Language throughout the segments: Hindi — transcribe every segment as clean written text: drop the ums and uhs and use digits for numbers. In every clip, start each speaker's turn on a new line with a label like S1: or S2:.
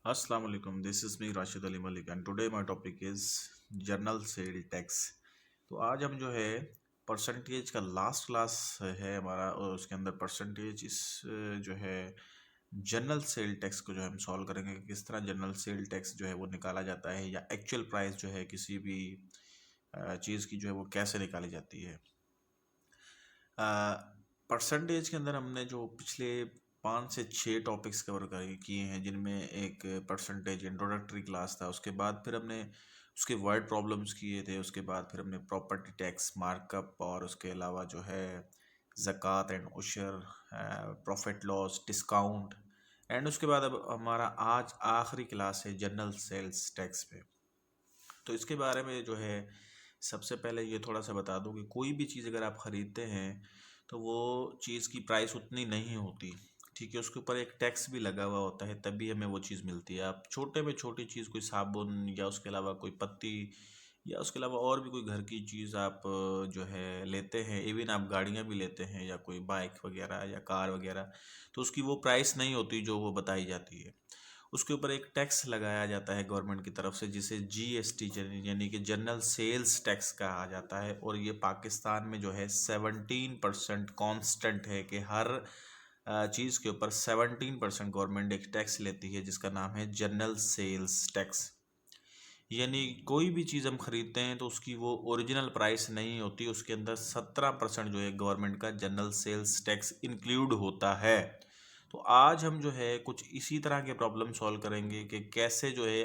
S1: Assalamu alaikum. This is me Rashid Ali Malik and today my topic is journal sale tax. तो आज हम जो है परसेंटेज का लास्ट क्लास है हमारा और उसके अंदर परसेंटेज इस जो है जनरल सेल टैक्स को जो है हम सॉल्व करेंगे कि किस तरह जनरल सेल टैक्स जो है वो निकाला जाता है या एक्चुअल प्राइस जो है किसी भी चीज़ की जो है वो कैसे निकाली जाती है। परसेंटेज के अंदर हमने जो पिछले 5 से 6 टॉपिक्स कवर किए हैं जिनमें एक परसेंटेज इंट्रोडक्टरी क्लास था, उसके बाद फिर हमने उसके वर्ड प्रॉब्लम्स किए थे, उसके बाद फिर हमने प्रॉपर्टी टैक्स मार्कअप और उसके अलावा जो है ज़कात एंड उशर, प्रॉफिट लॉस, डिस्काउंट एंड उसके बाद अब हमारा आज आखिरी क्लास है जनरल सेल्स टैक्स पे। तो इसके बारे में जो है सबसे पहले ये थोड़ा सा बता दूं कि कोई भी चीज़ अगर आप ख़रीदते हैं तो वो चीज़ की प्राइस उतनी नहीं होती, ठीक है। उसके ऊपर एक टैक्स भी लगा हुआ होता है तभी हमें वो चीज़ मिलती है। आप छोटे में छोटी चीज़ कोई साबुन या उसके अलावा कोई पत्ती या उसके अलावा और भी कोई घर की चीज़ आप जो है लेते हैं, इवन आप गाड़ियाँ भी लेते हैं या कोई बाइक वगैरह या कार वगैरह, तो उसकी वो प्राइस नहीं होती जो वो बताई जाती है। उसके ऊपर एक टैक्स लगाया जाता है गवर्नमेंट की तरफ से जिसे जीएसटी यानी कि जनरल सेल्स टैक्स कहा जाता है, और ये पाकिस्तान में जो है 17% कांस्टेंट है कि हर चीज़ के ऊपर 17% गवर्नमेंट एक टैक्स लेती है जिसका नाम है जनरल सेल्स टैक्स। यानी कोई भी चीज़ हम खरीदते हैं तो उसकी वो ओरिजिनल प्राइस नहीं होती, उसके अंदर 17% जो है गवर्नमेंट का जनरल सेल्स टैक्स इंक्लूड होता है। तो आज हम जो है कुछ इसी तरह के प्रॉब्लम सॉल्व करेंगे कि कैसे जो है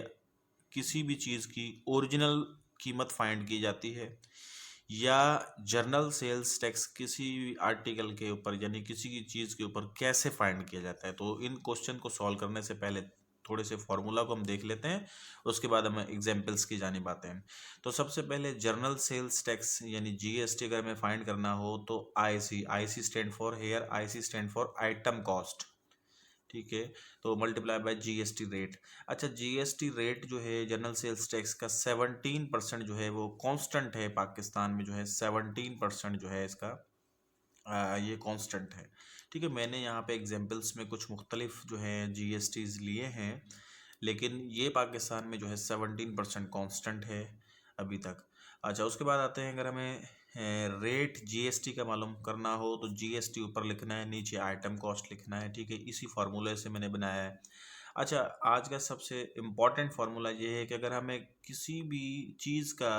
S1: किसी भी चीज़ की ओरिजिनल कीमत फाइंड की जाती है या जनरल सेल्स टैक्स किसी भी आर्टिकल के ऊपर यानी किसी की चीज़ के ऊपर कैसे फाइंड किया जाता है। तो इन क्वेश्चन को सॉल्व करने से पहले थोड़े से फार्मूला को हम देख लेते हैं, उसके बाद हम एग्जाम्पल्स की जानिब आते हैं। तो सबसे पहले जनरल सेल्स टैक्स यानी जीएसटी अगर हमें फाइंड करना हो तो IC stand for here, IC stand for item cost, ठीक है। तो मल्टीप्लाई बाय जीएसटी रेट। अच्छा, जीएसटी रेट जो है जनरल सेल्स टैक्स का 17% जो है वो कांस्टेंट है पाकिस्तान में, जो है 17% जो है इसका ये कांस्टेंट है, ठीक है। मैंने यहाँ पे एग्जांपल्स में कुछ मुख्तलिफ जो है जीएसटीज लिए हैं, लेकिन ये पाकिस्तान में जो है 17% कांस्टेंट है अभी तक। अच्छा, उसके बाद आते हैं, अगर हमें रेट जीएसटी का मालूम करना हो तो जीएसटी ऊपर लिखना है, नीचे आइटम कॉस्ट लिखना है, ठीक है। इसी फार्मूले से मैंने बनाया है। अच्छा, आज का सबसे इम्पॉर्टेंट फार्मूला ये है कि अगर हमें किसी भी चीज़ का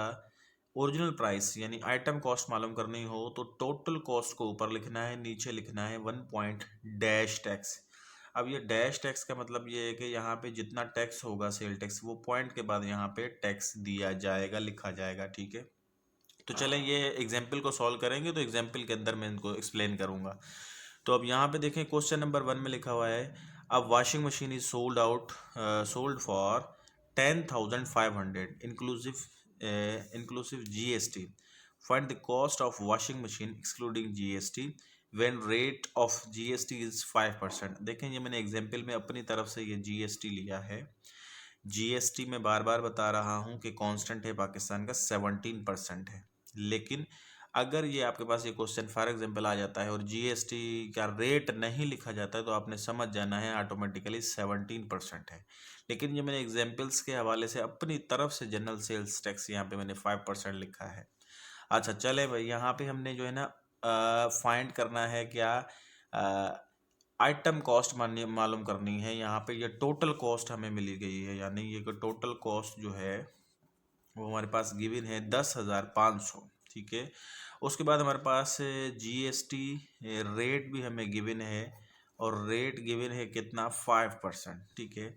S1: ओरिजिनल प्राइस यानी आइटम कॉस्ट मालूम करनी हो तो टोटल कॉस्ट को ऊपर लिखना है, नीचे लिखना है 1 डैश टैक्स। अब ये डैश टैक्स का मतलब ये है कि यहाँ पे जितना टैक्स होगा सेल टैक्स, वो पॉइंट के बाद यहाँ पे टैक्स दिया जाएगा, लिखा जाएगा, ठीक है। तो चलें ये एग्जाम्पल को सॉल्व करेंगे, तो एग्जाम्पल के अंदर मैं इनको एक्सप्लेन करूँगा। तो अब यहाँ पे देखें, क्वेश्चन नंबर 1 में लिखा हुआ है, अब washing machine is sold for 10,500 inclusive GST. Find the cost of washing machine excluding GST when rate of GST is 5%। देखें, ये मैंने एग्जाम्पल में अपनी तरफ से ये जीएसटी लिया है। जीएसटी में बार बार बता रहा हूँ कि कांस्टेंट है पाकिस्तान का 17% है, लेकिन अगर ये आपके पास ये क्वेश्चन फॉर एग्जांपल आ जाता है और जीएसटी का रेट नहीं लिखा जाता है तो आपने समझ जाना है ऑटोमेटिकली 17% है। लेकिन ये मैंने एग्जाम्पल्स के हवाले से अपनी तरफ से जनरल सेल्स टैक्स यहाँ पे मैंने 5% लिखा है। अच्छा, चले भाई, यहाँ पे हमने जो है ना फाइंड करना है क्या, आइटम कॉस्ट मालूम करनी है। यहाँ पे ये टोटल कॉस्ट हमें मिली गई है, यानी ये टोटल कॉस्ट जो है वो हमारे पास गिवन है 10,500, ठीक है। उसके बाद हमारे पास जीएसटी रेट भी हमें गिवन है, और रेट गिवन है कितना, 5%, ठीक है।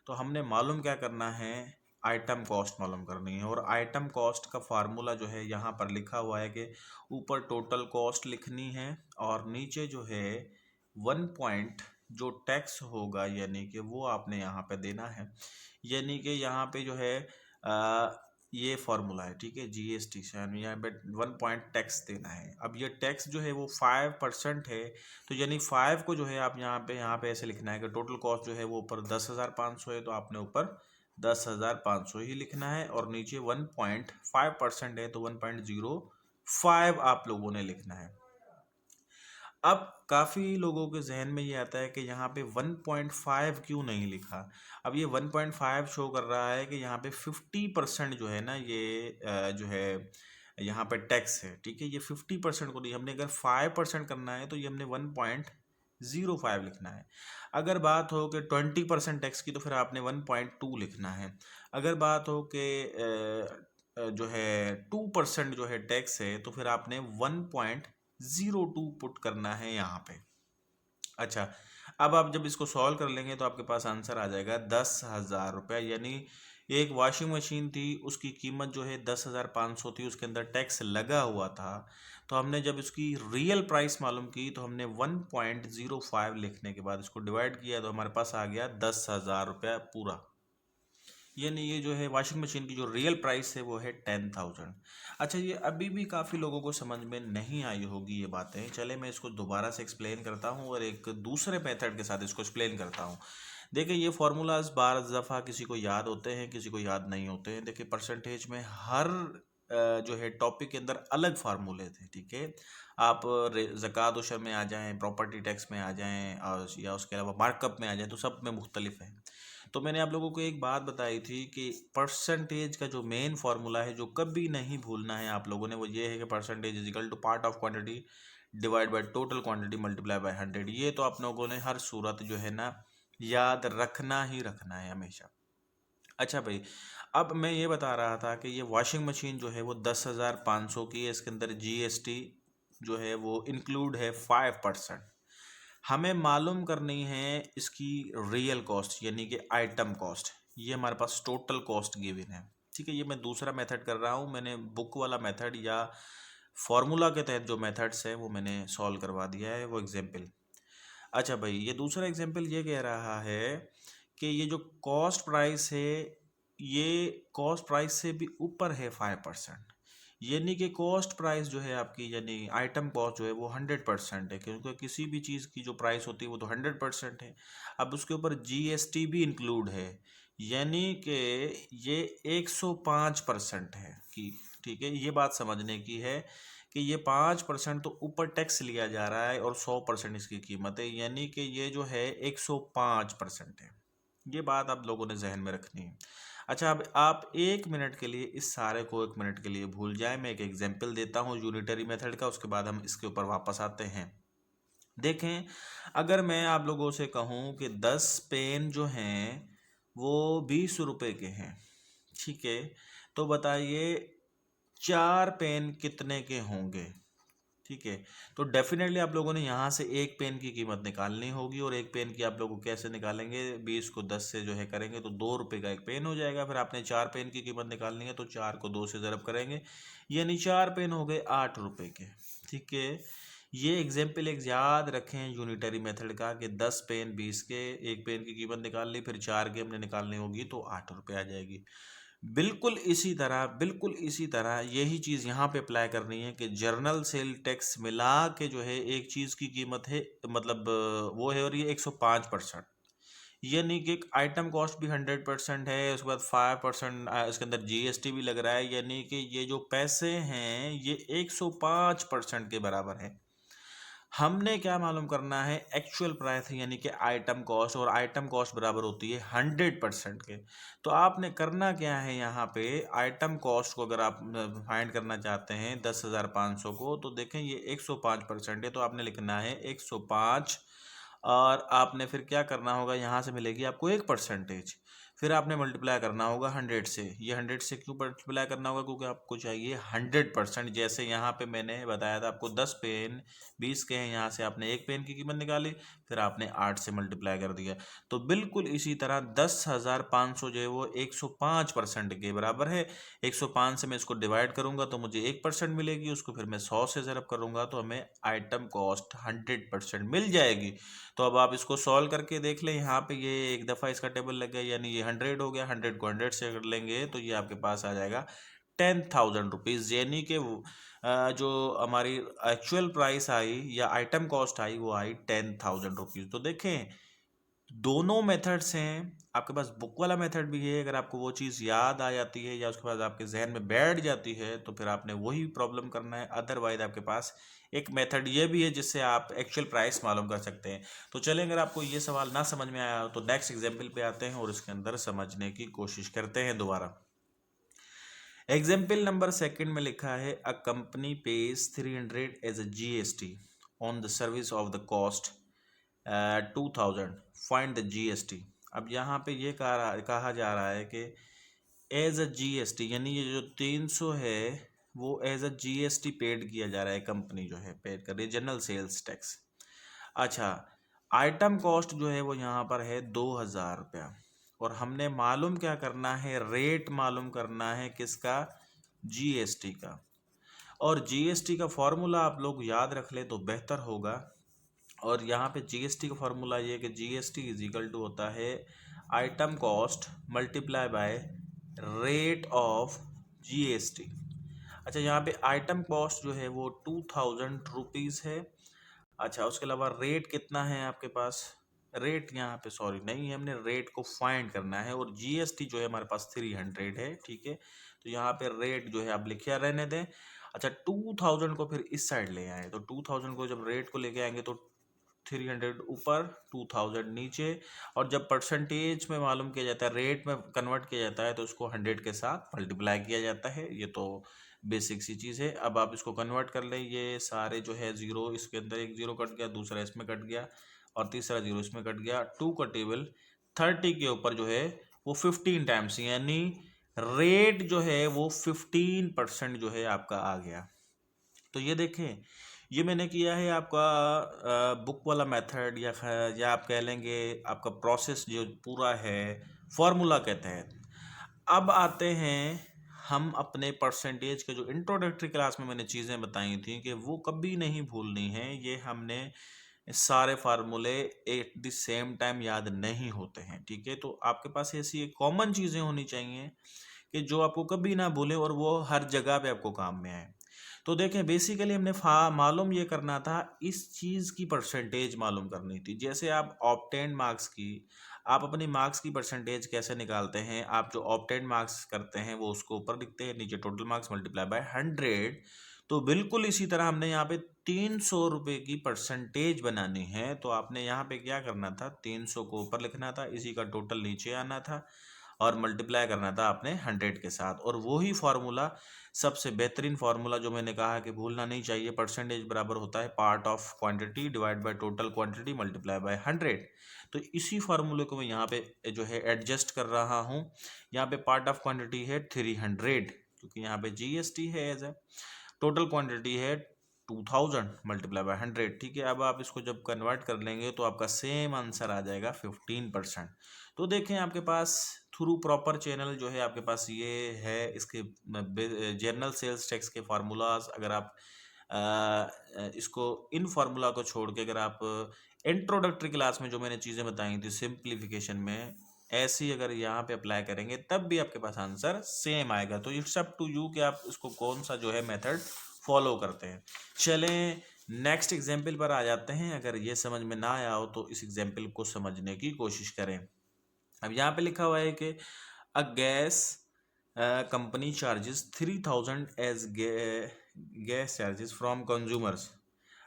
S1: तो हमने मालूम क्या करना है, आइटम कॉस्ट मालूम करनी है, और आइटम कॉस्ट का फार्मूला जो है यहाँ पर लिखा हुआ है कि ऊपर टोटल कॉस्ट लिखनी है और नीचे जो है 1 जो टैक्स होगा यानी कि वो आपने यहाँ पे देना है। यानी कि यहाँ पे जो है ये फॉर्मूला है, ठीक है। जीएसटी से हमें यहाँ पे 1 टैक्स देना है। अब ये टैक्स जो है वो 5% है, तो यानी 5 को जो है आप यहाँ पे ऐसे लिखना है कि टोटल कॉस्ट जो है वो ऊपर 10,500 है, तो आपने ऊपर 10,500 ही लिखना है, और नीचे 1.5% है तो 1.05 आप लोगों ने लिखना है। अब काफ़ी लोगों के ज़हन में ये आता है कि यहाँ पे 1.5 क्यों नहीं लिखा। अब ये 1.5 शो कर रहा है कि यहाँ पे 50% जो है ना ये जो है यहाँ पे टैक्स है, ठीक है। ये 50% को नहीं, हमने अगर 5% करना है तो ये हमने 1.05 लिखना है। अगर बात हो कि 20% टैक्स की तो फिर आपने 1.2 लिखना है। अगर बात हो कि जो है 2% जो है टैक्स है तो फिर आपने 1.02 पुट करना है यहाँ पे। अच्छा, अब आप जब इसको सॉल्व कर लेंगे तो आपके पास आंसर आ जाएगा 10,000 रुपये। यानी एक वॉशिंग मशीन थी, उसकी कीमत जो है 10,500 थी, उसके अंदर टैक्स लगा हुआ था। तो हमने जब इसकी रियल प्राइस मालूम की तो हमने 1.05 लिखने के बाद इसको डिवाइड किया तो हमारे पास आ गया 10,000 रुपया पूरा। यानी ये जो है वॉशिंग मशीन की जो रियल प्राइस है वो है 10,000। अच्छा, ये अभी भी काफ़ी लोगों को समझ में नहीं आई होगी ये बातें। चले मैं इसको दोबारा से एक्सप्लेन करता हूँ और एक दूसरे मेथड के साथ इसको एक्सप्लेन करता हूँ। देखिए, ये फार्मूलाज बार दफ़ा किसी को याद होते हैं, किसी को याद नहीं होते हैं। देखिए, परसेंटेज में हर जो है टॉपिक के अंदर अलग फार्मूले थे, ठीक है। आप ज़कात उशर में आ जाएं, प्रॉपर्टी टैक्स में आ जाएं और या उसके अलावा मार्कअप में आ जाएं तो सब में मुख्तलिफ है। तो मैंने आप लोगों को एक बात बताई थी कि परसेंटेज का जो मेन फार्मूला है जो कभी नहीं भूलना है आप लोगों ने, वो ये है कि percentage is equal to part of quantity divide by total quantity multiply by 100। ये तो आप लोगों ने हर सूरत जो है ना याद रखना ही रखना है हमेशा। अच्छा भाई, अब मैं ये बता रहा था कि ये वॉशिंग मशीन जो है वो 10,500 की है। इसके अंदर जीएसटी जो है वो इंक्लूड है 5%। हमें मालूम करनी है इसकी रियल कॉस्ट यानी कि आइटम कॉस्ट। ये हमारे पास टोटल कॉस्ट गिवन है, ठीक है। ये मैं दूसरा मेथड कर रहा हूँ, मैंने बुक वाला मेथड या फॉर्मूला के तहत जो मेथड्स है वो मैंने सॉल्व करवा दिया है, वो एग्जाम्पल। अच्छा भाई, ये दूसरा एग्जाम्पल ये कह रहा है कि ये जो कॉस्ट प्राइस है ये कॉस्ट प्राइस से भी ऊपर है 5%। यानी कि कॉस्ट प्राइस जो है आपकी यानी आइटम कॉस्ट जो है वो 100% है, क्योंकि किसी भी चीज़ की जो प्राइस होती है वो तो 100% है। अब उसके ऊपर जीएसटी भी इंक्लूड है, यानी कि ये 105% है कि, ठीक है। ये बात समझने की है कि ये 5% तो ऊपर टैक्स लिया जा रहा है और 100% इसकी कीमत है, यानी कि ये जो है 105% है। ये बात आप लोगों ने जहन में रखनी है। अच्छा, अब आप 1 मिनट के लिए इस सारे को 1 मिनट के लिए भूल जाए। मैं एक एग्जाम्पल देता हूँ यूनिटरी मेथड का, उसके बाद हम इसके ऊपर वापस आते हैं। देखें, अगर मैं आप लोगों से कहूँ कि 10 पेन जो हैं वो 20 रुपए के हैं, ठीक है। तो बताइए 4 पेन कितने के होंगे, ठीक है। तो डेफिनेटली आप लोगों ने यहाँ से एक पेन की कीमत निकालनी होगी, और एक पेन की आप लोग कैसे निकालेंगे, 20 को 10 से जो है करेंगे तो 2 रुपये का एक पेन हो जाएगा। फिर आपने 4 पेन की कीमत निकालनी है तो 4 को 2 से ज़रब करेंगे, यानी 4 पेन हो गए 8 रुपये के, ठीक है। ये एग्जाम्पल एक याद रखें यूनिटरी मेथड का कि 10 पेन 20 के, एक पेन की कीमत निकाल ली, फिर 4 की हमने निकालनी होगी तो 8 रुपये आ जाएगी। बिल्कुल इसी तरह यही चीज़ यहाँ पे अप्लाई करनी है कि जर्नल सेल टैक्स मिला के जो है एक चीज़ की कीमत है, मतलब वो है, और ये 105%। यानी कि एक आइटम कॉस्ट भी 100% है, उसके बाद 5% इसके अंदर जीएसटी भी लग रहा है, यानी कि ये जो पैसे हैं ये 105% के बराबर है। हमने क्या मालूम करना है, एक्चुअल प्राइस यानी कि आइटम कॉस्ट, और आइटम कॉस्ट बराबर होती है 100% के। तो आपने करना क्या है, यहाँ पे आइटम कॉस्ट को अगर आप फाइंड करना चाहते हैं 10,500 को, तो देखें ये 105% है तो आपने लिखना है 105, और आपने फिर क्या करना होगा, यहाँ से मिलेगी आपको एक परसेंटेज, फिर आपने मल्टीप्लाई करना होगा 100 से। ये 100 से क्यों मल्टीप्लाई करना होगा, क्योंकि आपको चाहिए 100%। जैसे यहाँ पे मैंने बताया था आपको 10 पेन 20 के हैं, यहाँ से आपने एक पेन की कीमत निकाली, फिर आपने 8 से मल्टीप्लाई कर दिया। तो बिल्कुल इसी तरह 10,500 जो है वो 105% के बराबर है। 105 से मैं इसको डिवाइड करूंगा तो मुझे 1% मिलेगी, उसको फिर मैं 100 से ज़रब करूंगा तो हमें आइटम कॉस्ट 100% मिल जाएगी। तो अब आप इसको सॉल्व करके देख लें, यहाँ पे ये एक दफ़ा इसका टेबल लग गया, यानी ये 100 हो गया। 100 को 100 से अगर लेंगे तो ये आपके पास आ जाएगा 10,000 रुपीज़, यानी कि जो हमारी एक्चुअल प्राइस आई या आइटम कॉस्ट आई वो आई 10,000 रुपीज़। तो देखें, दोनों मेथड्स हैं, आपके पास बुक वाला मेथड भी है, अगर आपको वो चीज़ याद आ जाती है या उसके बाद आपके जहन में बैठ जाती है तो फिर आपने वही प्रॉब्लम करना है। अदरवाइज आपके पास एक मेथड ये भी है जिससे आप एक्चुअल प्राइस मालूम कर सकते हैं। तो चलिए, अगर आपको ये सवाल ना समझ में आया हो तो नेक्स्ट एग्जाम्पल पे आते हैं और इसके अंदर समझने की कोशिश करते हैं दोबारा। एग्जाम्पल नंबर सेकंड में लिखा है, a company pays 300 as a GST on the service of the cost 2000, find the GST। अब यहाँ पे ये कहा जा रहा है कि एज अ GST, यानी ये जो 300 है वो एज अ GST पेड किया जा रहा है, कंपनी जो है पेड कर रही है जनरल सेल्स टैक्स। अच्छा, आइटम कॉस्ट जो है वो यहाँ पर है 2000 रुपया, और हमने मालूम क्या करना है, रेट मालूम करना है किसका, GST का। और GST का फॉर्मूला आप लोग याद रख ले तो बेहतर होगा। और यहाँ पे GST का फॉर्मूला ये है कि GST इज इक्वल टू होता है item cost multiply by rate of GST। अच्छा, यहाँ पे आइटम कॉस्ट जो है वो 2000 रुपीज़ है। अच्छा, उसके अलावा रेट कितना है आपके पास, रेट यहाँ पे सॉरी नहीं है, हमने रेट को फाइंड करना है, और GST जो है हमारे पास 300 है, ठीक है। तो यहाँ पे रेट जो है आप लिखिए रहने दें। अच्छा, 2000 को फिर इस साइड ले आए, तो 2000 को जब रेट को लेके आएंगे तो 300 ऊपर 2000 नीचे, और जब परसेंटेज में मालूम किया जाता है, रेट में कन्वर्ट किया जाता है तो उसको 100 के साथ मल्टीप्लाई किया जाता है। ये तो बेसिक सी चीज़ है। अब आप इसको कन्वर्ट कर लें, ये सारे जो है ज़ीरो, इसके अंदर एक ज़ीरो कट गया, दूसरा इसमें कट गया और तीसरा ज़ीरो इसमें कट गया। 2 का टेबल 30 के ऊपर जो है वो 15 टाइम्स, यानी रेट जो है वो 15% जो है आपका आ गया। तो ये देखें, ये मैंने किया है आपका बुक वाला मेथड, या आप कह लेंगे आपका प्रोसेस जो पूरा है फॉर्मूला के तहत। अब आते हैं हम अपने परसेंटेज के, जो इंट्रोडक्टरी क्लास में मैंने चीज़ें बताई थी कि वो कभी नहीं भूलनी है। ये हमने सारे फार्मूले एट द सेम टाइम याद नहीं होते हैं, ठीक है। तो आपके पास ऐसी एक कॉमन चीज़ें होनी चाहिए कि जो आपको कभी ना भूले और वो हर जगह पे आपको काम में आए। तो देखें, बेसिकली हमने मालूम ये करना था, इस चीज़ की परसेंटेज मालूम करनी थी। जैसे आप ऑब्टेन मार्क्स की, आप अपनी मार्क्स की परसेंटेज कैसे निकालते हैं, आप जो ऑब्टेन मार्क्स करते हैं वो उसको ऊपर लिखते हैं, नीचे टोटल मार्क्स मल्टीप्लाई बाय 100। तो बिल्कुल इसी तरह हमने यहाँ पे 300 रुपये की परसेंटेज बनानी है, तो आपने यहाँ पे क्या करना था, 300 को ऊपर लिखना था, इसी का टोटल नीचे आना था और मल्टीप्लाई करना था आपने 100 के साथ। और वही फार्मूला, सबसे बेहतरीन फार्मूला जो मैंने कहा कि भूलना नहीं चाहिए, परसेंटेज बराबर होता है part of quantity divide by total quantity multiply by 100। तो इसी फार्मूले को मैं यहाँ पे जो है एडजस्ट कर रहा हूँ। यहाँ पे पार्ट ऑफ क्वांटिटी है 300, क्योंकि यहाँ पे GST है एज ए, टोटल क्वांटिटी है 2000 मल्टीप्लाई बाय 100, ठीक है। अब आप इसको जब कन्वर्ट कर लेंगे तो आपका सेम आंसर आ जाएगा 15%। तो देखें, आपके पास थ्रू प्रॉपर चैनल जो है आपके पास ये है, इसके जनरल सेल्स टैक्स के फार्मूलाज, अगर आप इसको इन फार्मूला को छोड़ के अगर आप इंट्रोडक्टरी क्लास में जो मैंने चीज़ें बताई थी सिंप्लीफिकेशन में, ऐसी अगर यहाँ पे अप्लाई करेंगे तब भी आपके पास आंसर सेम आएगा। तो इट्स अप टू यू कि आप इसको कौन सा जो है मेथड फॉलो करते हैं। चलें, नेक्स्ट एग्जाम्पल पर आ जाते हैं। अगर ये समझ में ना आया हो तो इस एग्जाम्पल को समझने की कोशिश करें। अब यहाँ पे लिखा हुआ है कि a gas company charges 3000 as gas charges from consumers.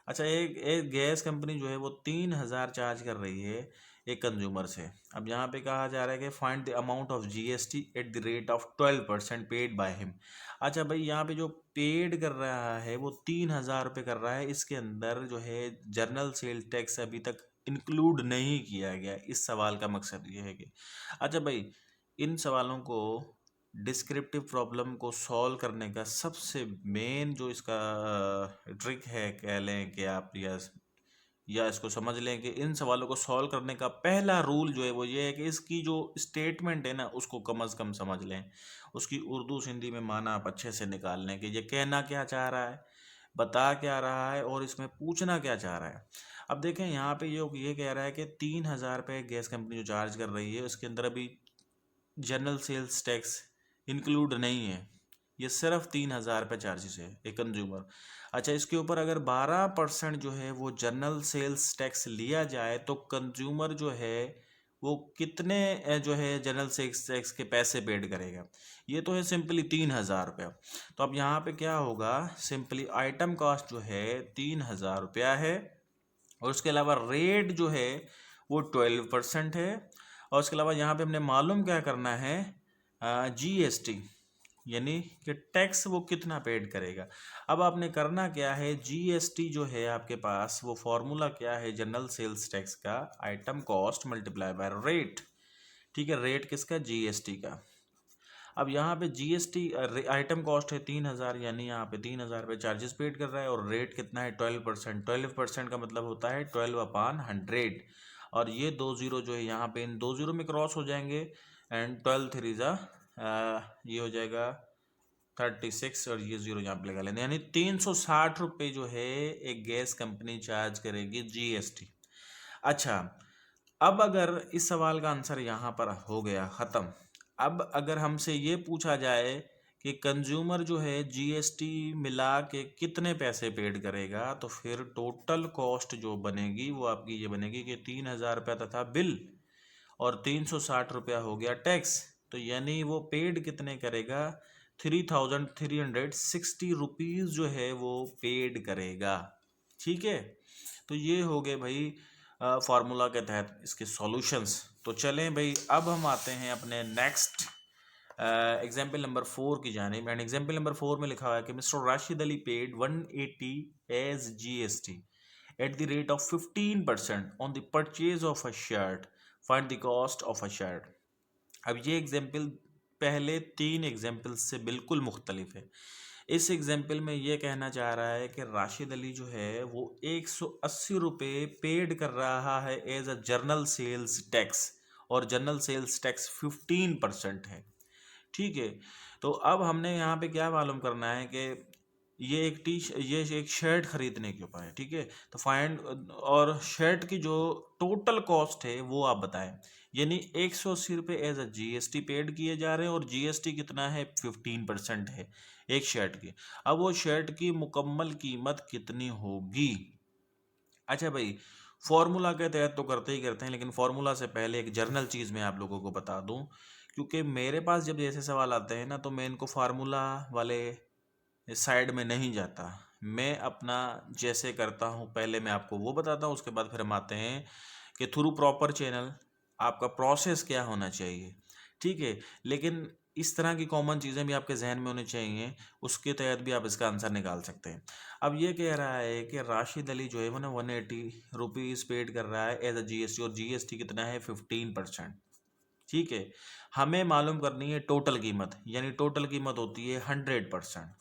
S1: अच्छा, एक गैस कंपनी जो है वो 3000 चार्ज कर रही है एक कंज्यूमर से। अब यहाँ पे कहा जा रहा है कि find the amount of GST at the rate of 12% paid by him. अच्छा भाई, यहाँ पे जो पेड कर रहा है वो 3000 रुपये कर रहा है, इसके अंदर जो है जर्नल सेल टैक्स अभी तक इंक्लूड नहीं किया गया। इस सवाल का मकसद ये है कि, अच्छा भाई, इन सवालों को, डिस्क्रिप्टिव प्रॉब्लम को सॉल्व करने का सबसे मेन जो इसका ट्रिक है, कह लें कि आप, या इसको समझ लें कि इन सवालों को सॉल्व करने का पहला रूल जो है वो ये है कि इसकी जो स्टेटमेंट है ना उसको कम से कम समझ लें। उसकी उर्दू सिंधी में माना आप अच्छे से निकाल लें कि ये कहना क्या चाह रहा है, बता क्या रहा है और इसमें पूछना क्या चाह रहा है। अब देखें, यहाँ पे ये कह रहा है कि 3000 रुपये गैस कंपनी जो चार्ज कर रही है उसके अंदर अभी जनरल सेल्स टैक्स इंक्लूड नहीं है, ये सिर्फ 3000 रुपये चार्जेस है एक कंज्यूमर। अच्छा, इसके ऊपर अगर 12% जो है वो जनरल सेल्स टैक्स लिया जाए तो कंज्यूमर जो है वो कितने जो है जनरल सेल्स टैक्स के पैसे पेड करेगा। ये तो है सिंपली 3,000 रुपया। तो अब यहाँ पे क्या होगा, सिंपली आइटम कॉस्ट जो है 3,000 रुपया है, और उसके अलावा रेट जो है वो 12% है, और उसके अलावा यहाँ पे हमने मालूम क्या करना है, GST, यानी कि टैक्स वो कितना पेड करेगा। अब आपने करना क्या है, GST जो है आपके पास वो फॉर्मूला क्या है जनरल सेल्स टैक्स का, item cost multiply by rate. ठीक है, रेट किसका, GST का। अब यहाँ पे GST आइटम कॉस्ट है 3,000, यानी यहाँ पे 3,000 रुपये चार्जेस पेड कर रहा है, और रेट कितना है 12%। 12% का मतलब होता है 12/100, और ये 2 जीरो जो है यहाँ पे इन 2 जीरो में क्रॉस हो जाएंगे, एंड 12 थ्री ज़ा ये हो जाएगा 36, और ये जीरो यहाँ पे लगा लेना, यानी 360 रुपये जो है एक गैस कंपनी चार्ज करेगी GST। अच्छा, अब अगर इस सवाल का आंसर यहाँ पर हो गया ख़त्म। अब अगर हमसे ये पूछा जाए कि कंज्यूमर जो है GST मिला के कितने पैसे पेड करेगा, तो फिर टोटल कॉस्ट जो बनेगी वो आपकी ये बनेगी कि 3,000 रुपया तथा बिल, और 360 रुपया हो गया टैक्स, तो यानी वो पेड कितने करेगा, 3,360 रुपीज़ जो है वो पेड करेगा। ठीक है, तो ये हो गए भाई फार्मूला के तहत इसके सॉल्यूशंस। तो चलें भाई, अब हम आते हैं अपने नेक्स्ट एग्जाम्पल नंबर 4 की जानिब। एंड एग्जाम्पल नंबर 4 में लिखा हुआ है कि mister Rashid Ali paid 180 as GST at the rate of 15% on the purchase of a shirt. Find the cost of a shirt. अब ये एग्जाम्पल पहले 3 एग्जाम्पल से बिल्कुल मुख्तलिफ है। इस एग्जाम्पल में ये कहना चाह रहा है कि राशिद अली जो है वो 180 रुपये पेड कर रहा है as a general sales tax, और जर्नल सेल्स टैक्स 15% है। ठीक है, तो अब हमने यहाँ पे क्या मालूम करना है कि ये एक शर्ट खरीदने के ऊपर है। ठीक है, तो फाइंड, और शर्ट की जो टोटल कॉस्ट है वो आप बताएं, यानी 180 रुपये एज अ GST पेड किए जा रहे हैं, और GST कितना है 15% है एक शर्ट की। अब वो शर्ट की मुकम्मल कीमत कितनी होगी। अच्छा भाई, फॉर्मूला के तहत तो करते ही करते हैं, लेकिन फॉर्मूला से पहले एक जर्नल चीज़ मैं आप लोगों को बता दूं, क्योंकि मेरे पास जब ऐसे सवाल आते हैं ना, तो मैं इनको फार्मूला वाले साइड में नहीं जाता। मैं अपना जैसे करता हूँ, पहले मैं आपको वो बताता हूँ, उसके बाद फिर हम आते हैं कि थ्रू प्रॉपर चैनल आपका प्रोसेस क्या होना चाहिए। ठीक है, लेकिन इस तरह की कॉमन चीज़ें भी आपके जहन में होनी चाहिए, उसके तहत भी आप इसका आंसर निकाल सकते हैं। अब ये कह रहा है कि राशिद अली जो है वो ना 180 रुपीज़ पेड कर रहा है एज अ GST, और GST कितना है 15%। ठीक है, हमें मालूम करनी है टोटल कीमत, यानी टोटल कीमत होती है 100%।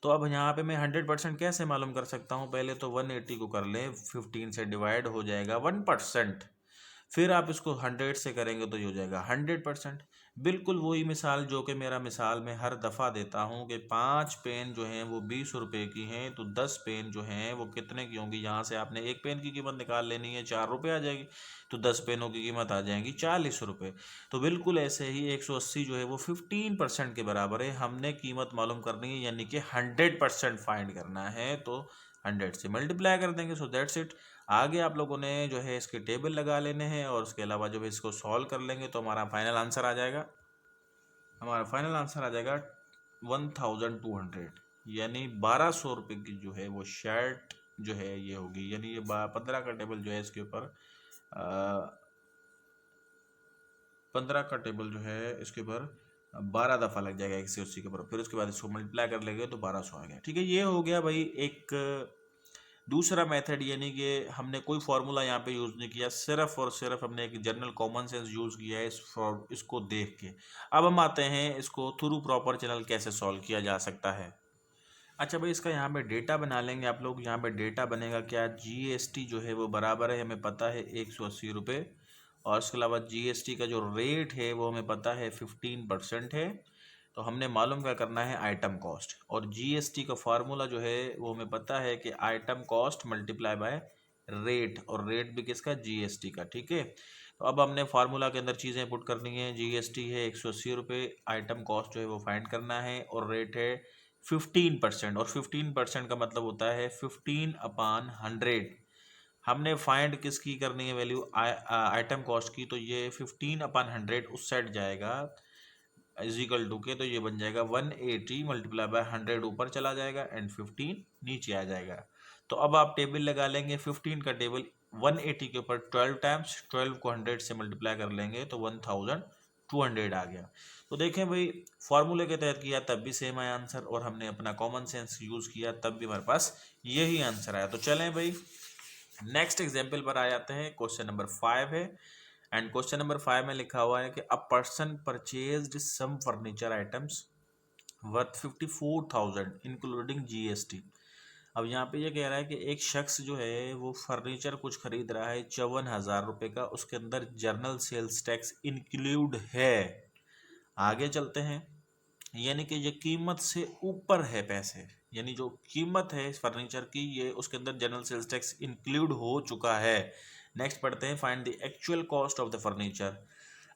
S1: तो अब यहाँ पे मैं 100% कैसे मालूम कर सकता हूँ, पहले तो 180 को कर लें, 15 से डिवाइड हो जाएगा 1%, फिर आप इसको 100 से करेंगे तो ये हो जाएगा 100%। बिल्कुल वही मिसाल जो कि मेरा मिसाल में हर दफ़ा देता हूँ कि 5 पेन जो हैं वो 20 रुपये की हैं, तो 10 पेन जो हैं वो कितने की होंगी। यहाँ से आपने एक पेन की कीमत निकाल लेनी है, 4 रुपये आ जाएगी, तो 10 पेनों की कीमत आ जाएंगी 40 रुपये। तो बिल्कुल ऐसे ही 180 जो है वो 15% के बराबर है। हमने कीमत मालूम करनी है, यानी कि 100% फाइंड करना है, तो 100 से मल्टीप्लाई कर देंगे। So that's it. आगे आप लोगों ने जो है इसके टेबल लगा लेने हैं, और उसके अलावा जब इसको सॉल्व कर लेंगे तो हमारा फाइनल आंसर आ जाएगा। 1200, यानी 1200 रुपये की जो है वो शर्ट जो है ये होगी, यानी ये 15 का टेबल जो है इसके ऊपर 15 का टेबल जो है इसके ऊपर 12 दफ़ा लग जाएगा 180 के ऊपर, फिर उसके बाद इसको मल्टीप्लाई कर लेंगे तो 1200 आ गया। ठीक है, ये हो गया भाई एक दूसरा मेथड, यानी कि हमने कोई फार्मूला यहाँ पे यूज़ नहीं किया, सिर्फ और सिर्फ हमने एक जनरल कॉमन सेंस यूज़ किया है इसको देख के। अब हम आते हैं इसको थ्रू प्रॉपर चैनल कैसे सॉल्व किया जा सकता है। अच्छा भाई, इसका यहाँ पे डेटा बना लेंगे आप लोग। यहाँ पे डेटा बनेगा क्या, GST जो है वो बराबर है, हमें पता है 180 रुपये, और इसके अलावा GST का जो रेट है वो हमें पता है 15% है। तो हमने मालूम क्या करना है, आइटम कॉस्ट, और GST का फार्मूला जो है वो हमें पता है कि item cost multiply by rate, और रेट भी किसका, GST का। ठीक है, तो अब हमने फार्मूला के अंदर चीज़ें पुट करनी है। GST है 180 रुपये, आइटम कॉस्ट जो है वो फाइंड करना है, और रेट है 15%, और 15% का मतलब होता है 15/100। हमने फाइंड किसकी करनी है वैल्यू, आइटम कॉस्ट की, तो ये 15/100 उस साइड जाएगा इज इक्वल टू के, तो ये बन जाएगा 180 मल्टीप्लाई बाय 100 ऊपर चला जाएगा एंड 15 नीचे आ जाएगा। तो अब आप टेबल लगा लेंगे, 15 का टेबल 180 के ऊपर 12 टाइम्स, 12 को 100 से मल्टीप्लाई कर लेंगे तो 1200 आ गया। तो देखें भाई, फॉर्मूले के तहत किया तब भी सेम आया आंसर, और हमने अपना कॉमन सेंस यूज किया तब भी हमारे पास यही आंसर आया। तो चलें भाई नेक्स्ट एग्जाम्पल पर आ जाते हैं। क्वेश्चन नंबर 5 है एंड क्वेश्चन नंबर 5 में लिखा हुआ है कि a person purchased some furniture items worth 54,000 including GST. अब यहाँ पे ये कह रहा है कि एक शख्स जो है वो फर्नीचर कुछ खरीद रहा है 54,000 रुपये का, उसके अंदर जर्नल सेल्स टैक्स इंक्लूड है। आगे चलते हैं, यानी कि ये कीमत से ऊपर है पैसे, यानी जो कीमत है इस फर्नीचर की ये उसके अंदर जनरल सेल्स टैक्स इंक्लूड हो चुका है। नेक्स्ट पढ़ते हैं, find the actual cost of the furniture.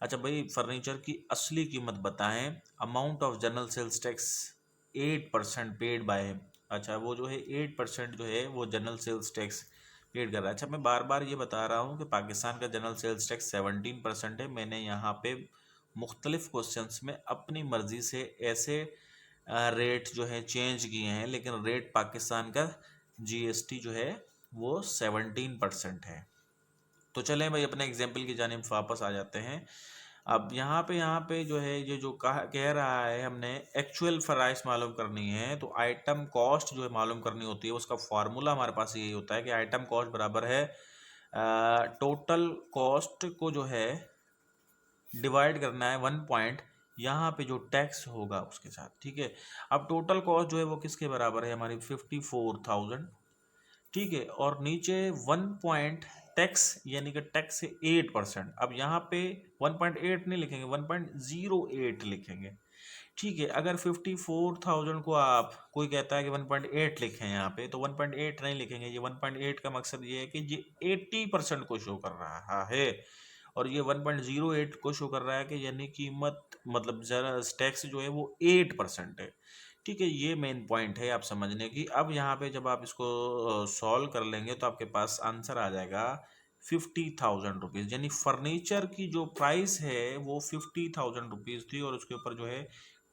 S1: अच्छा भाई, फर्नीचर की असली कीमत बताएं। Amount of general sales tax 8% paid by. अच्छा, वो जो है 8% जो है वो जनरल सेल्स टैक्स पेड कर रहा है। अच्छा, मैं बार बार ये बता रहा हूँ कि पाकिस्तान का जनरल सेल्स टैक्स 17% है। मैंने यहाँ पे मुख्तलिफ क्वेश्चंस में अपनी मर्जी से ऐसे रेट जो है चेंज किए हैं, लेकिन रेट पाकिस्तान का जीएसटी जो है वो 17% है। तो चलें भाई अपने एग्जाम्पल की जानिब वापस आ जाते हैं। अब यहाँ पे जो है ये जो कह रहा है हमने एक्चुअल प्राइस मालूम करनी है, तो आइटम कॉस्ट जो है मालूम करनी होती है, उसका फॉर्मूला हमारे पास यही होता है कि आइटम कॉस्ट बराबर है टोटल कॉस्ट को जो है डिवाइड करना है 1 पॉइंट यहाँ पे जो टैक्स होगा उसके साथ। ठीक है, अब टोटल कॉस्ट जो है वो किसके बराबर है, हमारी 54,000। ठीक है, और नीचे 1 पॉइंट टैक्स, यानी कि टैक्स है 8%। अब यहाँ पे 1.8 नहीं लिखेंगे, 1.08 लिखेंगे। ठीक है, अगर 54,000 को आप, कोई कहता है कि 1.8 लिखें यहाँ पे, तो 1.8 नहीं लिखेंगे। ये 1.8 का मकसद ये है कि ये 80% को शो कर रहा है, और ये 1.08 को शो कर रहा है कि यानी कीमत मतलब जरा टैक्स जो है वो 8% है। ठीक है, ये मेन पॉइंट है आप समझने की। अब यहाँ पे जब आप इसको सॉल्व कर लेंगे तो आपके पास आंसर आ जाएगा 50,000 रुपीज़, यानी फर्नीचर की जो प्राइस है वो 50,000 रुपीज़ थी, और उसके ऊपर जो है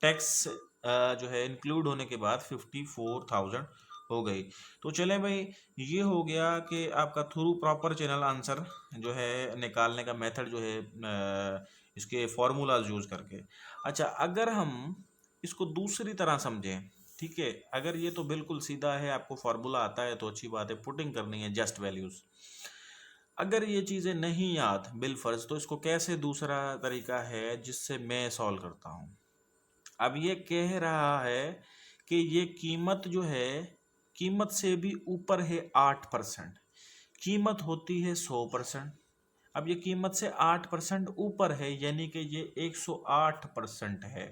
S1: टैक्स जो है इंक्लूड होने के बाद 54,000 हो गई। तो चलें भाई, ये हो गया कि आपका थ्रू प्रॉपर चैनल आंसर जो है निकालने का मेथड जो है इसके फॉर्मूलाज यूज करके। अच्छा, अगर हम इसको दूसरी तरह समझें, ठीक है, अगर ये तो बिल्कुल सीधा है, आपको फॉर्मूला आता है तो अच्छी बात है, पुटिंग करनी है जस्ट वैल्यूज। अगर ये चीज़ें नहीं याद बिलफर्ज, तो इसको कैसे दूसरा तरीका है जिससे मैं सॉल्व करता हूँ। अब ये कह रहा है कि ये कीमत जो है कीमत से भी ऊपर है 8%, कीमत होती है 100%। अब ये कीमत से 8% ऊपर है, यानी कि ये 108% है,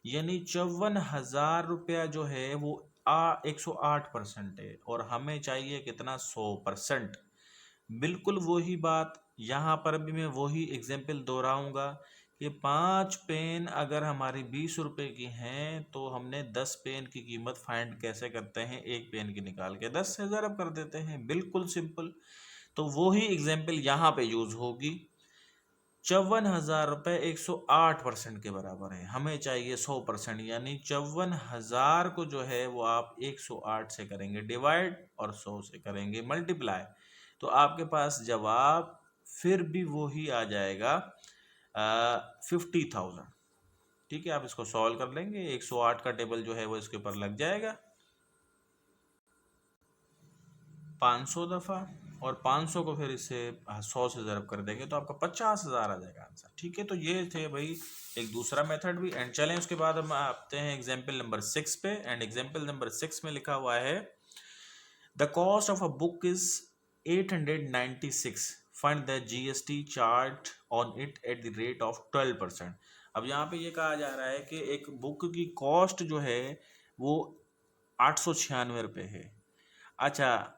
S1: यानी 54,000 जो है वो 108% है, और हमें चाहिए कितना, 100%। बिल्कुल वही बात यहाँ पर भी मैं वही एग्जाम्पल दोहराऊंगा कि 5 पेन अगर हमारी 20 रुपए की हैं, तो हमने 10 पेन की कीमत फाइंड कैसे करते हैं, एक पेन की निकाल के 10 से ज़रब कर देते हैं, बिल्कुल सिंपल। तो वही एग्जाम्पल यहाँ पे यूज होगी। 54,000 रुपये 108% के बराबर है, हमें चाहिए 100%, यानी 54,000 को जो है वो आप 108 से करेंगे डिवाइड और 100 से करेंगे मल्टीप्लाई, तो आपके पास जवाब फिर भी वही आ जाएगा 50,000। ठीक है, आप इसको सॉल्व कर लेंगे, 108 का टेबल जो है वो इसके ऊपर लग जाएगा 500 दफ़ा, और 500 को फिर इससे 100 से ज़रब कर देंगे तो आपका 50,000 आ जाएगा आंसर। ठीक है, तो ये थे भाई एक दूसरा मेथड भी। एंड चलें उसके बाद हम आते हैं एग्जाम्पल नंबर 6 पे। एंड एग्जाम्पल नंबर 6 में लिखा हुआ है the cost of a book is 896, find the GST charge on it at the rate of 12%। अब यहाँ पे ये कहा जा रहा है कि एक बुक की कॉस्ट जो है वो 896 रुपये है। अच्छा,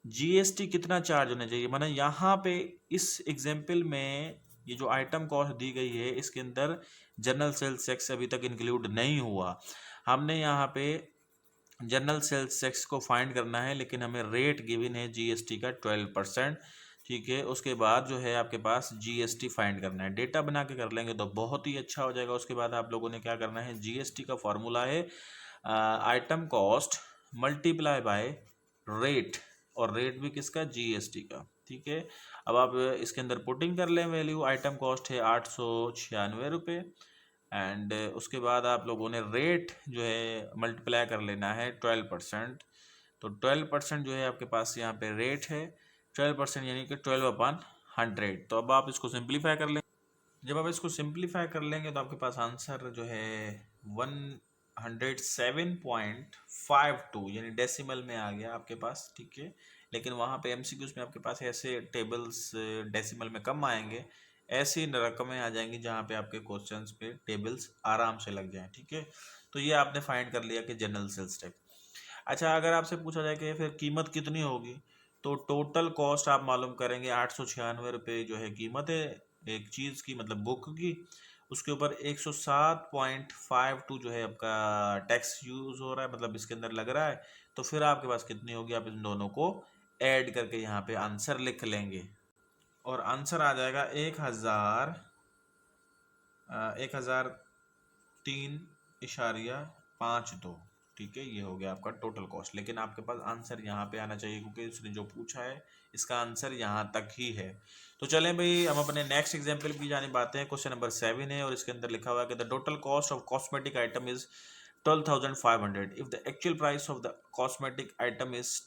S1: जीएसटी कितना चार्ज होना चाहिए, माना यहाँ पे इस एग्जाम्पल में ये जो आइटम कॉस्ट दी गई है इसके अंदर जनरल सेल्स टैक्स अभी तक इंक्लूड नहीं हुआ। हमने यहाँ पे जनरल सेल्स टैक्स को फाइंड करना है, लेकिन हमें रेट गिवन है जीएसटी का 12%। ठीक है, उसके बाद जो है आपके पास जीएसटी फाइंड करना है। डेटा बना के कर लेंगे तो बहुत ही अच्छा हो जाएगा। उसके बाद आप लोगों ने क्या करना है, जीएसटी का फॉर्मूला है item cost multiply by rate, और रेट भी किसका, जीएसटी का। ठीक है, अब आप इसके अंदर पुटिंग कर लें वैल्यू। आइटम कॉस्ट है 896 रुपये, एंड उसके बाद आप लोगों ने रेट जो है मल्टीप्लाई कर लेना है 12%। तो 12% जो है आपके पास यहाँ पे रेट है 12%, यानी कि 12/100। तो अब आप इसको सिंप्लीफाई कर लें। जब आप इसको सिंप्लीफाई कर लेंगे तो आपके पास आंसर जो है 107.52 यानी डेसिमल में आ गया आपके पास। ठीक है, लेकिन वहाँ पे एमसीक्यूज में आपके पास ऐसे टेबल्स डेसिमल में कम आएंगे, ऐसी रकमें आ जाएंगी जहाँ पे आपके क्वेश्चंस पे टेबल्स आराम से लग जाएं। ठीक है, तो ये आपने फाइंड कर लिया कि जनरल सेल्स टैक्स। अच्छा, अगर आपसे पूछा जाए कि फिर कीमत कितनी होगी, तो टोटल कॉस्ट आप मालूम करेंगे। 896 रुपये जो है कीमत है एक चीज़ की, मतलब बुक की। उसके ऊपर 107.52 जो है आपका टैक्स यूज़ हो रहा है, मतलब इसके अंदर लग रहा है। तो फिर आपके पास कितनी होगी, आप इन दोनों को ऐड करके यहाँ पे आंसर लिख लेंगे, और आंसर आ जाएगा 1003.52। ठीक है, ये हो गया आपका टोटल कॉस्ट। लेकिन आपके पास आंसर यहाँ पे आना चाहिए, क्योंकि उसने जो पूछा है इसका आंसर यहाँ तक ही है। तो चलें भाई, हम अपने नेक्स्ट एग्जाम्पल की जाने बातें हैं। क्वेश्चन नंबर 7 है, और इसके अंदर लिखा हुआ है कि the total cost of cosmetic item is 12,500 if the actual price of the cosmetic item is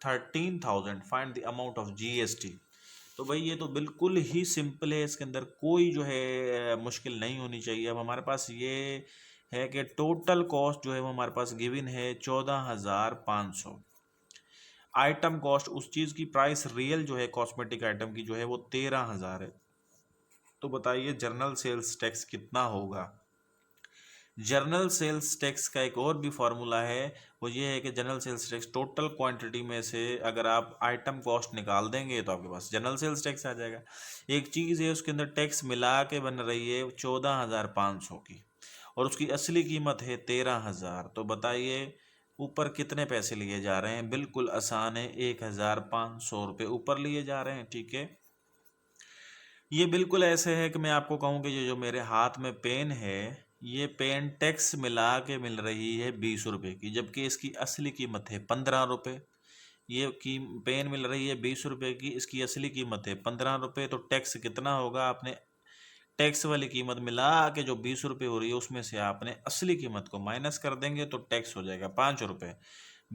S1: 13,000, find the amount of GST. तो भाई ये तो बिल्कुल ही सिंपल है, इसके अंदर कोई जो है मुश्किल नहीं होनी चाहिए। अब हमारे पास ये है कि टोटल कॉस्ट जो है वो हमारे पास गिवन है 14,500। आइटम कॉस्ट, उस चीज़ की प्राइस रियल जो है कॉस्मेटिक आइटम की जो है वो 13,000 है। तो बताइए जनरल सेल्स टैक्स कितना होगा। जनरल सेल्स टैक्स का एक और भी फार्मूला है, वो ये है कि general sales tax total quantity में से अगर आप आइटम कॉस्ट निकाल देंगे तो आपके पास जनरल सेल्स टैक्स आ जाएगा। एक चीज़ है उसके अंदर टैक्स मिला के बन रही है 14,500 की, और उसकी असली कीमत है 13,000। तो बताइए ऊपर कितने पैसे लिए जा रहे हैं। बिल्कुल आसान है, 1,500 रुपये ऊपर लिए जा रहे हैं। ठीक है, ये बिल्कुल ऐसे है कि मैं आपको कहूँ कि ये जो मेरे हाथ में पेन है, ये पेन टैक्स मिला के मिल रही है 20 रुपये की, जबकि इसकी असली कीमत है 15 रुपये। ये की पेन मिल रही है 20 रुपये की, इसकी असली कीमत है 15 रुपये। तो टैक्स कितना होगा, आपने टैक्स वाली कीमत मिला के जो 20 रुपये हो रही है उसमें से आपने असली कीमत को माइनस कर देंगे तो टैक्स हो जाएगा 5 रुपये।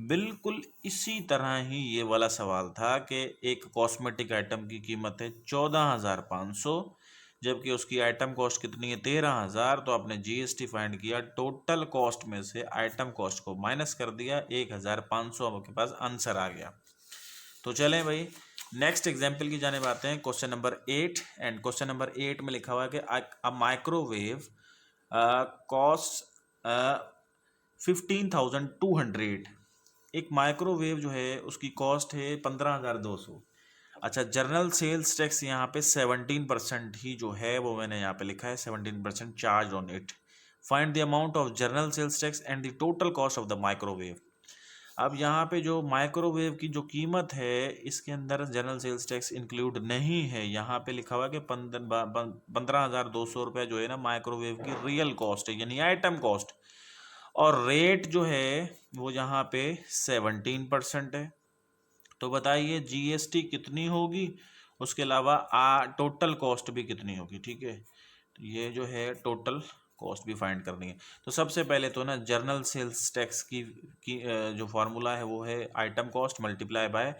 S1: बिल्कुल इसी तरह ही ये वाला सवाल था कि एक कॉस्मेटिक आइटम की कीमत है 14,500, जबकि उसकी आइटम कॉस्ट कितनी है 13,000। तो आपने जीएसटी फाइंड किया, टोटल कॉस्ट में से आइटम कॉस्ट को माइनस कर दिया, 1,500 आपके पास आंसर आ गया। तो चलें भाई, नेक्स्ट एग्जाम्पल की जाने बातें हैं। Question number 8, and question number 8 में लिखा हुआ है कि अ माइक्रोवेव कॉस्ट 15,200। एक माइक्रोवेव जो है उसकी कॉस्ट है 15,200। अच्छा, जनरल सेल्स टैक्स यहाँ पे 17% ही जो है वो मैंने यहाँ पे लिखा है, 17% charge on it. Find the amount of general sales tax and the total cost of the microwave. अब यहाँ पे जो माइक्रोवेव की जो कीमत है इसके अंदर जनरल सेल्स टैक्स इंक्लूड नहीं है। यहाँ पे लिखा हुआ है कि 15,200 रुपया जो है ना माइक्रोवेव की रियल कॉस्ट है, यानी आइटम कॉस्ट। और रेट जो है वो यहाँ पे 17% है। तो बताइए जीएसटी कितनी होगी, उसके अलावा टोटल कॉस्ट भी कितनी होगी। ठीक है, तो ये जो है टोटल कॉस्ट भी फाइंड करनी है। तो सबसे पहले तो ना जनरल सेल्स टैक्स की जो फार्मूला है वो है आइटम कॉस्ट मल्टीप्लाई बाय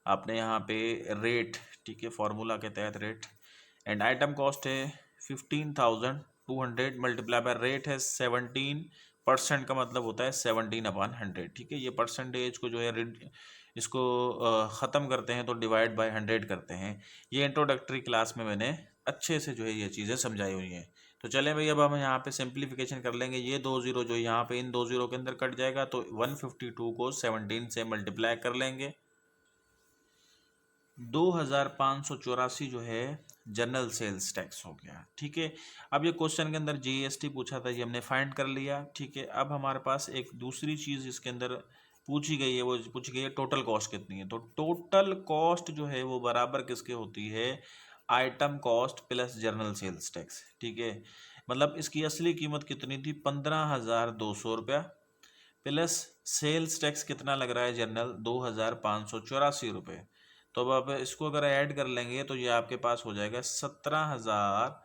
S1: आपने यहाँ पे रेट। ठीक है, फार्मूला के तहत रेट, एंड आइटम कॉस्ट है 15,200 मल्टीप्लाई बाय रेट है 17%, का मतलब होता है 17/100। ठीक है, ये परसेंटेज को जो है इसको ख़त्म करते हैं तो डिवाइड बाय 100 करते हैं। ये इंट्रोडक्टरी क्लास में मैंने अच्छे से जो है ये चीज़ें समझाई हुई हैं। तो चलें भाई, अब हम यहाँ पे सिंप्लीफिकेशन कर लेंगे। ये 2 जीरो जो यहाँ पे इन 2 जीरो के अंदर कट जाएगा, तो 152 को 17 से मल्टीप्लाई कर लेंगे। 2,584 जो है जनरल सेल्स टैक्स हो गया। ठीक है, अब ये क्वेश्चन के अंदर जीएसटी पूछा था, ये हमने फाइंड कर लिया। ठीक है, अब हमारे पास एक दूसरी चीज़ इसके अंदर पूछी गई है, वो पूछी गई है टोटल कॉस्ट कितनी है। तो टोटल कॉस्ट जो है वो बराबर किसके होती है, item cost plus general sales tax. ठीक है, मतलब इसकी असली कीमत कितनी थी, 15,200 रुपया, प्लस सेल्स टैक्स कितना लग रहा है जनरल, 2,584 रुपये। तो अब आप इसको अगर ऐड कर लेंगे तो ये आपके पास हो जाएगा 17,000,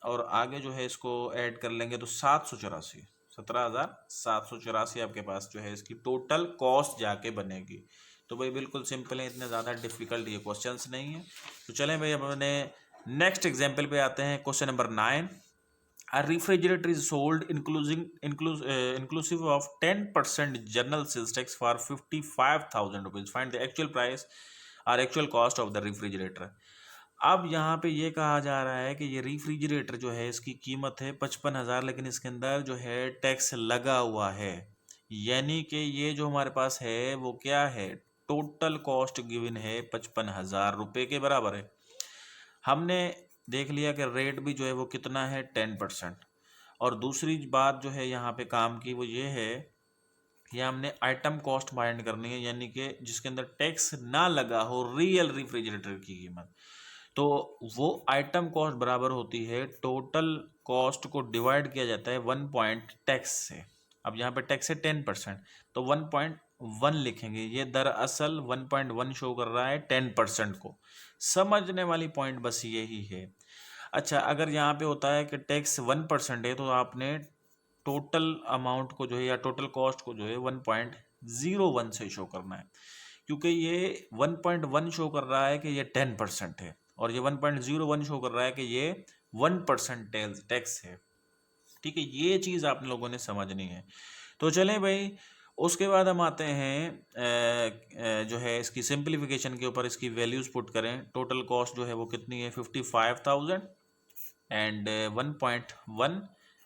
S1: और आगे जो है इसको ऐड कर लेंगे तो 784, 17,784 आपके पास जो है इसकी टोटल कॉस्ट जाके बनेगी। तो भाई बिल्कुल सिंपल है, इतने ज़्यादा डिफिकल्ट ये क्वेश्चंस नहीं है। तो चलें भाई अब अपने नेक्स्ट एग्जाम्पल पे आते हैं। Question number 9, a refrigerator is sold inclusive of 10% general sales tax for 55,000 rupees. Find the actual price or actual cost of the refrigerator. अब यहाँ पे ये कहा जा रहा है कि ये रेफ्रिजरेटर जो है इसकी कीमत है 55,000, लेकिन इसके अंदर जो है टैक्स लगा हुआ है। यानी कि ये जो हमारे पास है वो क्या है, टोटल कॉस्ट गिवन है 55,000 रुपये के बराबर है। हमने देख लिया कि रेट भी जो है वो कितना है, 10%। और दूसरी बात जो है यहाँ पे काम की वो ये है कि हमने आइटम कॉस्ट फाइंड करनी है, यानी कि जिसके अंदर टैक्स ना लगा हो रियल रेफ्रिजरेटर की कीमत। तो वो आइटम कॉस्ट बराबर होती है टोटल कॉस्ट को डिवाइड किया जाता है 1 पॉइंट टैक्स से। अब यहाँ पे टैक्स है 10%, तो 1.1 लिखेंगे। ये दरअसल 1.1 शो कर रहा है 10% को। समझने वाली पॉइंट बस यही है। अच्छा, अगर यहाँ पे होता है कि टैक्स 1% है तो आपने टोटल अमाउंट को जो है या टोटल कॉस्ट को जो है 1.01 से शो करना है, क्योंकि ये 1.1 शो कर रहा है कि ये 10% है और ये 1.01 शो कर रहा है कि ये 1% टैक्स है। ठीक है, ये चीज़ आप लोगों ने समझनी है। तो चलें भाई, उसके बाद हम आते हैं जो है इसकी सिंप्लीफिकेशन के ऊपर। इसकी वैल्यूज़ पुट करें। टोटल कॉस्ट जो है वो कितनी है, 55,000 एंड 1.1।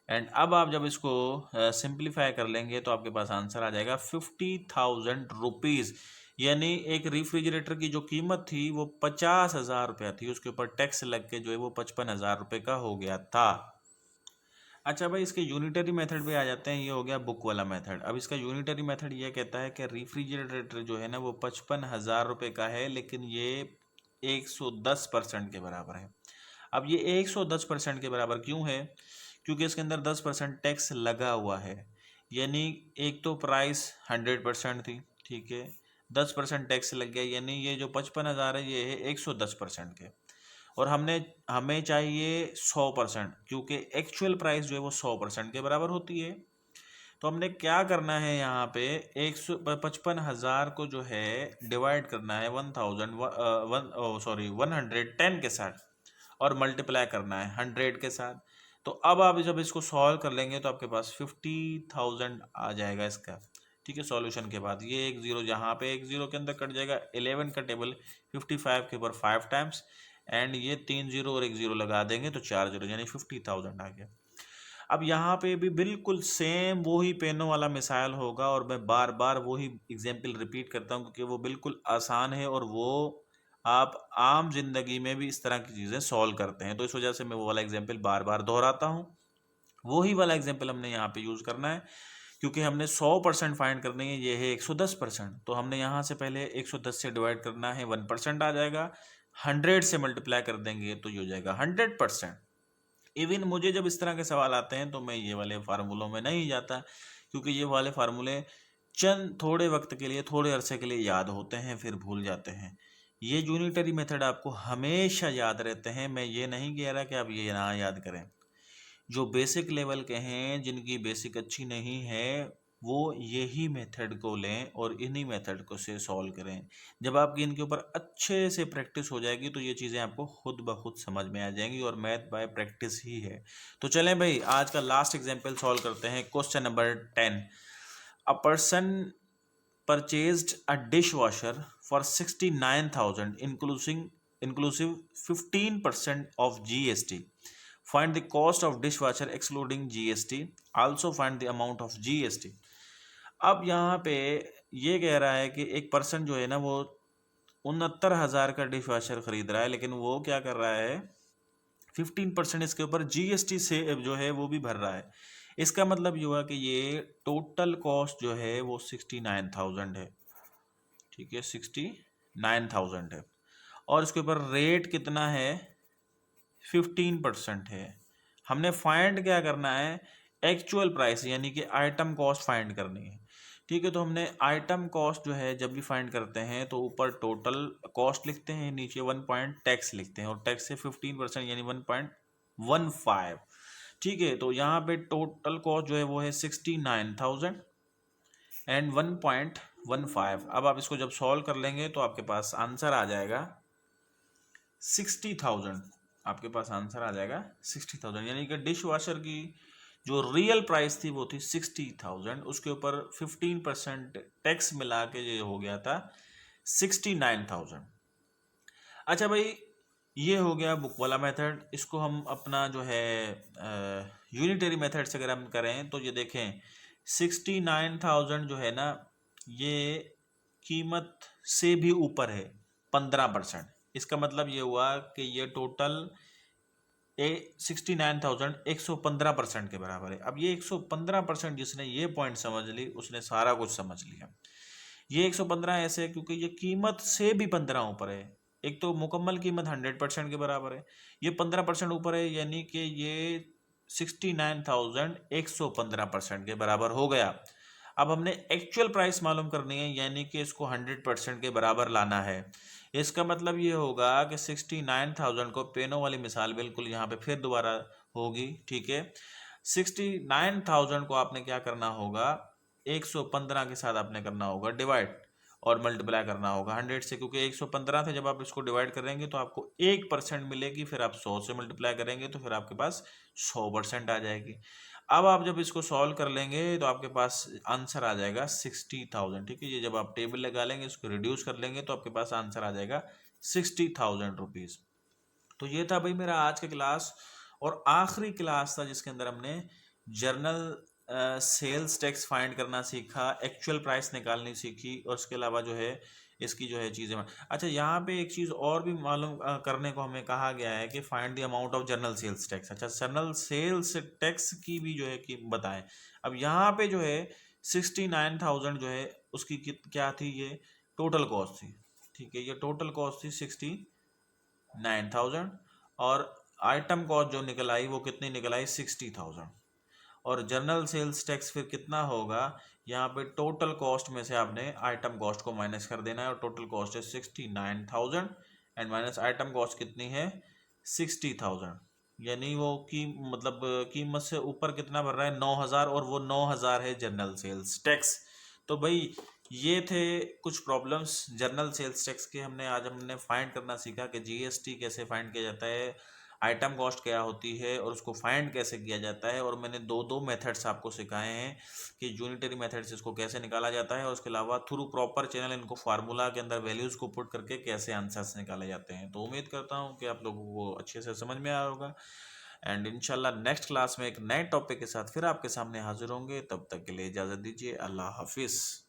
S1: एंड अब आप जब इसको सिंप्लीफाई कर लेंगे तो आपके पास आंसर आ जाएगा 50,000 रुपीज़। यानी एक रेफ्रिजरेटर की जो कीमत थी वो 50,000 रुपया थी, उसके ऊपर टैक्स लग के जो है वो 55,000 रुपये का हो गया था। अच्छा भाई, इसके यूनिटरी मेथड पे आ जाते हैं। ये हो गया बुक वाला मेथड। अब इसका यूनिटरी मेथड ये कहता है कि रेफ्रिजरेटर जो है ना वो 55,000 रुपये का है, लेकिन ये 110% के बराबर है। अब ये 110% के बराबर क्यों है, क्योंकि इसके अंदर 10% टैक्स लगा हुआ है। यानी एक तो प्राइस 100% थी, ठीक है, 10% टैक्स लग गया, यानी ये जो 55,000 है ये है 110% के। और हमें चाहिए 100%, क्योंकि एक्चुअल प्राइस जो है वो 100% के बराबर होती है। तो हमने क्या करना है यहाँ पे, 55,000 को जो है डिवाइड करना है 110 के साथ और मल्टीप्लाई करना है 100 के साथ। तो अब आप जब इसको सॉल्व कर लेंगे तो आपके पास 50,000 आ जाएगा इसका। ठीक है, सॉल्यूशन के बाद ये एक जीरो, जहाँ पे एक जीरो के अंदर कट जाएगा 11 का टेबल 55 के ऊपर 5 टाइम्स, एंड ये 3 जीरो और एक जीरो लगा देंगे तो 4 जीरो, यानी 50,000 आ गया। अब यहाँ पे भी बिल्कुल सेम वही पेनों वाला मिसाइल होगा, और मैं बार बार वही एग्जाम्पल रिपीट करता हूँ क्योंकि वो बिल्कुल आसान है और वो आप आम जिंदगी में भी इस तरह की चीज़ें सॉल्व करते हैं। तो इस वजह से मैं वो वाला एग्जाम्पल बार बार दोहराता हूँ। वही वाला एग्जाम्पल हमने यहाँ पे यूज़ करना है, क्योंकि हमने 100% फाइंड करनी है, ये है 110%। तो हमने यहाँ से पहले 110 से डिवाइड करना है, 1% आ जाएगा। 100 से मल्टीप्लाई कर देंगे तो ये हो जाएगा 100%। इवन मुझे जब इस तरह के सवाल आते हैं तो मैं ये वाले फार्मूलों में नहीं जाता, क्योंकि ये वाले फार्मूले चंद थोड़े वक्त के लिए, थोड़े अरसे के लिए याद होते हैं, फिर भूल जाते हैं। ये यूनिटरी मेथड आपको हमेशा याद रहते हैं। मैं ये नहीं कह रहा कि आप ये ना याद करें। जो बेसिक लेवल के हैं, जिनकी बेसिक अच्छी नहीं है, वो यही मेथड को लें और इन्हीं मेथड को से सॉल्व करें। जब आपकी इनके ऊपर अच्छे से प्रैक्टिस हो जाएगी तो ये चीज़ें आपको खुद ब खुद समझ में आ जाएंगी, और मैथ बाय प्रैक्टिस ही है। तो चलें भाई, आज का लास्ट एग्जाम्पल सॉल्व करते हैं। Question number 10, a person purchased a dishwasher for 69,000 inclusive 15% of GST. Find the cost of dishwasher excluding GST. Also find the amount of GST. अब यहाँ पे ये कह रहा है कि एक पर्सन जो है ना वो 69,000 का डिश वॉशर खरीद रहा है, लेकिन वो क्या कर रहा है, 15% इसके ऊपर GST से जो है वो भी भर रहा है। इसका मतलब ये हुआ कि ये टोटल कॉस्ट जो है वो 69,000 है, ठीक है, 69,000 है। और इसके ऊपर रेट कितना है, 15% है। हमने फाइंड क्या करना है, एक्चुअल प्राइस यानी कि आइटम कॉस्ट फाइंड करनी है, ठीक है। तो हमने आइटम कॉस्ट जो है जब भी फाइंड करते हैं तो ऊपर टोटल कॉस्ट लिखते हैं, नीचे 1 पॉइंट टैक्स लिखते हैं, और टैक्स से 15% यानी 1.15, ठीक है। तो यहाँ पे टोटल कॉस्ट जो है वो है 69,000 एंड 1.15। अब आप इसको जब सॉल्व कर लेंगे तो आपके पास आंसर आ जाएगा 60,000, आपके पास आंसर आ जाएगा 60,000, यानी कि डिश वॉशर की जो रियल प्राइस थी वो थी 60,000, उसके ऊपर 15% टैक्स मिला के ये हो गया था 69,000। अच्छा भाई, ये हो गया बुक वाला मेथड। इसको हम अपना जो है यूनिटरी मेथड से अगर हम करें तो ये देखें 69,000 जो है ना, ये कीमत से भी ऊपर है 15%। इसका मतलब ये हुआ कि ये टोटल 69,000 115% के बराबर है। अब ये 115%, जिसने ये पॉइंट समझ ली उसने सारा कुछ समझ लिया। ये 115 ऐसे है क्योंकि ये कीमत से भी 15 ऊपर है। एक तो मुकम्मल कीमत 100% के बराबर है, ये 15% ऊपर है, यानी कि ये 69,000 115% के बराबर हो गया। अब हमने एक्चुअल प्राइस मालूम करनी है, यानी कि इसको 100% के बराबर लाना है। इसका मतलब ये होगा कि 69,000 को, पेनों वाली मिसाल बिल्कुल यहाँ पे फिर दोबारा होगी, ठीक है। 69,000 को आपने क्या करना होगा, 115 के साथ आपने करना होगा डिवाइड, और मल्टीप्लाई करना होगा 100 से, क्योंकि 115 थे। जब आप इसको डिवाइड करेंगे तो आपको 1% मिलेगी, फिर आप 100 से मल्टीप्लाई करेंगे तो फिर आपके पास 100% आ जाएगी। अब आप जब इसको सॉल्व कर लेंगे तो आपके पास आंसर आ जाएगा 60,000, ठीक है। ये जब आप टेबल लगा लेंगे, इसको रिड्यूस कर लेंगे तो आपके पास आंसर आ जाएगा 60,000 रुपीज़। तो ये था भाई मेरा आज का क्लास, और आखिरी क्लास था जिसके अंदर हमने जर्नल सेल्स टैक्स फाइंड करना सीखा, एक्चुअल प्राइस निकालनी सीखी, और उसके अलावा जो है इसकी जो है चीज़ें। अच्छा, यहाँ पे एक चीज़ और भी मालूम करने को हमें कहा गया है कि find the amount of general sales tax. अच्छा, जर्नल सेल्स टैक्स की भी जो है कि बताएं। अब यहाँ पे जो है 69,000 जो है उसकी क्या थी, ये टोटल कॉस्ट थी, ठीक है। ये टोटल कॉस्ट थी 69,000, और आइटम कॉस्ट जो निकल आई वो कितनी निकल आई, 60,000। और जनरल सेल्स टैक्स फिर कितना होगा, यहाँ पे टोटल कॉस्ट में से आपने आइटम कॉस्ट को माइनस कर देना है, और टोटल कॉस्ट है 69,000 एंड माइनस आइटम कॉस्ट कितनी है 60,000, यानी वो की मतलब कीमत से ऊपर कितना भर रहा है 9,000, और वो 9,000 है जनरल सेल्स टैक्स। तो भाई ये थे कुछ प्रॉब्लम्स जनरल सेल्स टैक्स के। हमने फाइंड करना सीखा कि जीएसटी कैसे फाइंड किया जाता है, आइटम कॉस्ट क्या होती है, और उसको फाइंड कैसे किया जाता है। और मैंने दो मेथड्स आपको सिखाए हैं कि यूनिटरी मेथड से इसको कैसे निकाला जाता है, और उसके अलावा थ्रू प्रॉपर चैनल इनको फार्मूला के अंदर वैल्यूज़ को पुट करके कैसे आंसर्स निकाले जाते हैं। तो उम्मीद करता हूँ कि आप लोगों को अच्छे से समझ में आया होगा, एंड इंशाल्लाह नेक्स्ट क्लास में एक नए टॉपिक के साथ फिर आपके सामने हाजिर होंगे। तब तक के लिए इजाज़त दीजिए, अल्लाह हाफिज़।